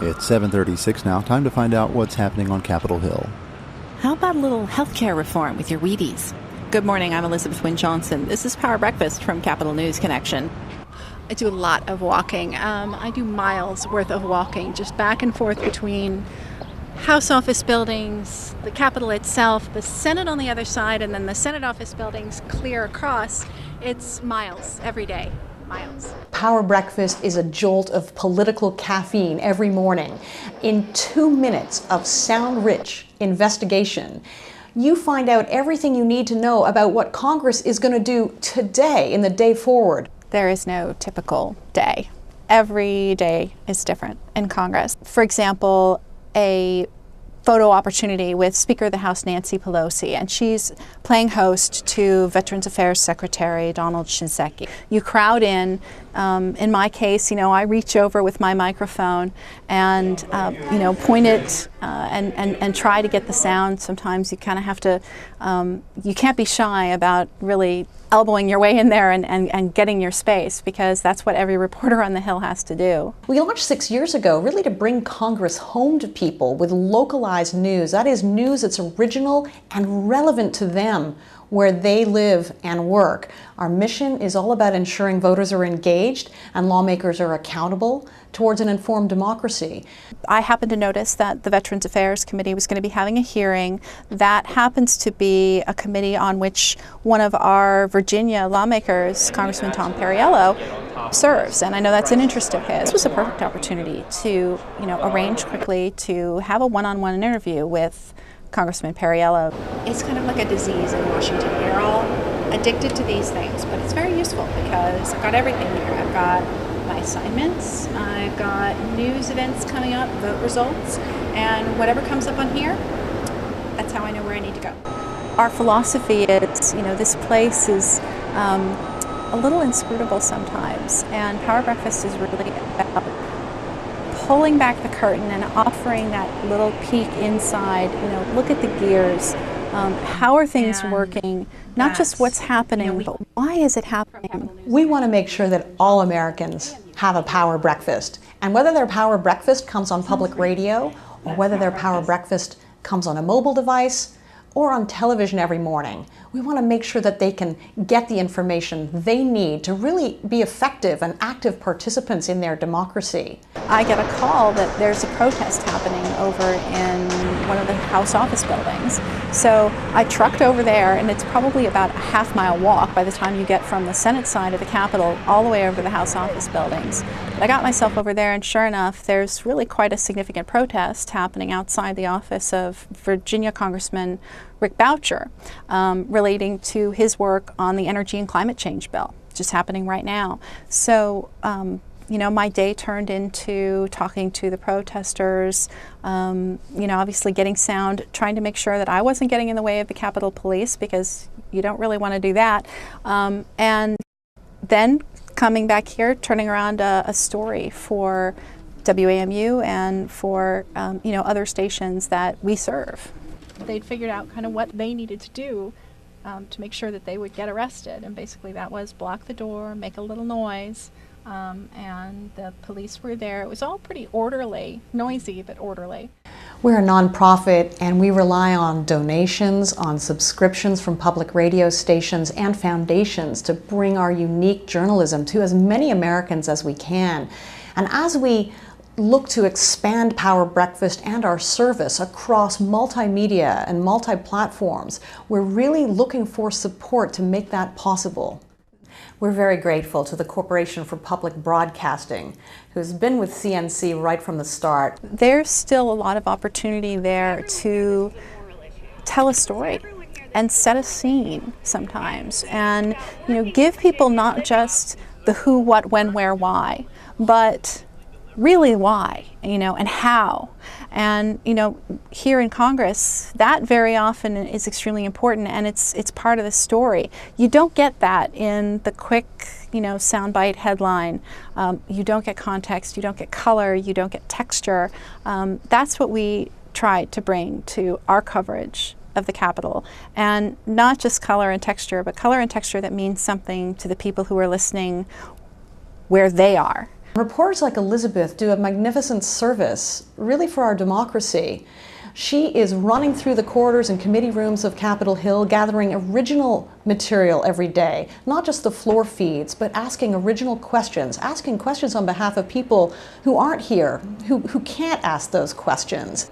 It's 7:36 now. Time to find out what's happening on Capitol Hill. How about a little healthcare reform with your Wheaties? Good morning, I'm Elizabeth Wynne Johnson. This is Power Breakfast from Capitol News Connection. I do a lot of walking. I do miles worth of walking, just back and forth between House office buildings, the Capitol itself, the Senate on the other side, and then the Senate office buildings clear across. It's miles every day. Miles. Power Breakfast is a jolt of political caffeine every morning. In 2 minutes of sound-rich investigation, you find out everything you need to know about what Congress is going to do today in the day forward. There is no typical day. Every day is different in Congress. For example, a photo opportunity with Speaker of the House Nancy Pelosi, and she's playing host to Veterans Affairs Secretary Donald Shinseki. You crowd in my case, I reach over with my microphone and point it and try to get the sound. Sometimes you kind of have to, you can't be shy about really elbowing your way in there and getting your space, because that's what every reporter on the Hill has to do. We launched 6 years ago really to bring Congress home to people with localized news. That is news that's original and relevant to them where they live and work. Our mission is all about ensuring voters are engaged and lawmakers are accountable towards an informed democracy. I happened to notice that the Veterans Affairs Committee was going to be having a hearing. That happens to be a committee on which one of our Virginia lawmakers, Congressman Tom Perriello, serves, and I know that's an interest of his. This was a perfect opportunity to, arrange quickly to have a one-on-one interview with Congressman Perriello. It's kind of like a disease in Washington. We're all addicted to these things, but it's very useful because I've got everything here. I've got my assignments, I've got news events coming up, vote results, and whatever comes up on here, that's how I know where I need to go. Our philosophy is, this place is a little inscrutable sometimes, and Power Breakfast is really about pulling back the curtain and offering that little peek inside, look at the gears. How are things working? Not just what's happening, but why is it happening? We want to make sure that all Americans have a Power Breakfast. And whether their Power Breakfast comes on public radio, or whether their Power Breakfast comes on a mobile device, or on television every morning, we want to make sure that they can get the information they need to really be effective and active participants in their democracy. I get a call that there's a protest happening over in one of the House office buildings. So I trucked over there, and it's probably about a half-mile walk by the time you get from the Senate side of the Capitol all the way over to the House office buildings. But I got myself over there, and sure enough, there's really quite a significant protest happening outside the office of Virginia Congressman Rick Boucher, relating to his work on the energy and climate change bill, just happening right now. So, my day turned into talking to the protesters, obviously getting sound, trying to make sure that I wasn't getting in the way of the Capitol Police, because you don't really want to do that. And then coming back here, turning around a story for WAMU and for, other stations that we serve. They'd figured out kind of what they needed to do to make sure that they would get arrested, and basically that was block the door, make a little noise, and the police were there. It was all pretty orderly, noisy but orderly. We're a nonprofit, and we rely on donations, on subscriptions from public radio stations and foundations to bring our unique journalism to as many Americans as we can. And as we look to expand Power Breakfast and our service across multimedia and multi-platforms, we're really looking for support to make that possible. We're very grateful to the Corporation for Public Broadcasting, who's been with CNC right from the start. There's still a lot of opportunity there to tell a story and set a scene sometimes, and give people not just the who, what, when, where, why, but really why, and how. And, here in Congress, that very often is extremely important, and it's part of the story. You don't get that in the quick, soundbite headline. You don't get context, you don't get color, you don't get texture. That's what we try to bring to our coverage of the Capitol, and not just color and texture, but color and texture that means something to the people who are listening where they are. Reporters like Elizabeth do a magnificent service, really, for our democracy. She is running through the corridors and committee rooms of Capitol Hill, gathering original material every day, not just the floor feeds, but asking original questions, asking questions on behalf of people who aren't here, who can't ask those questions.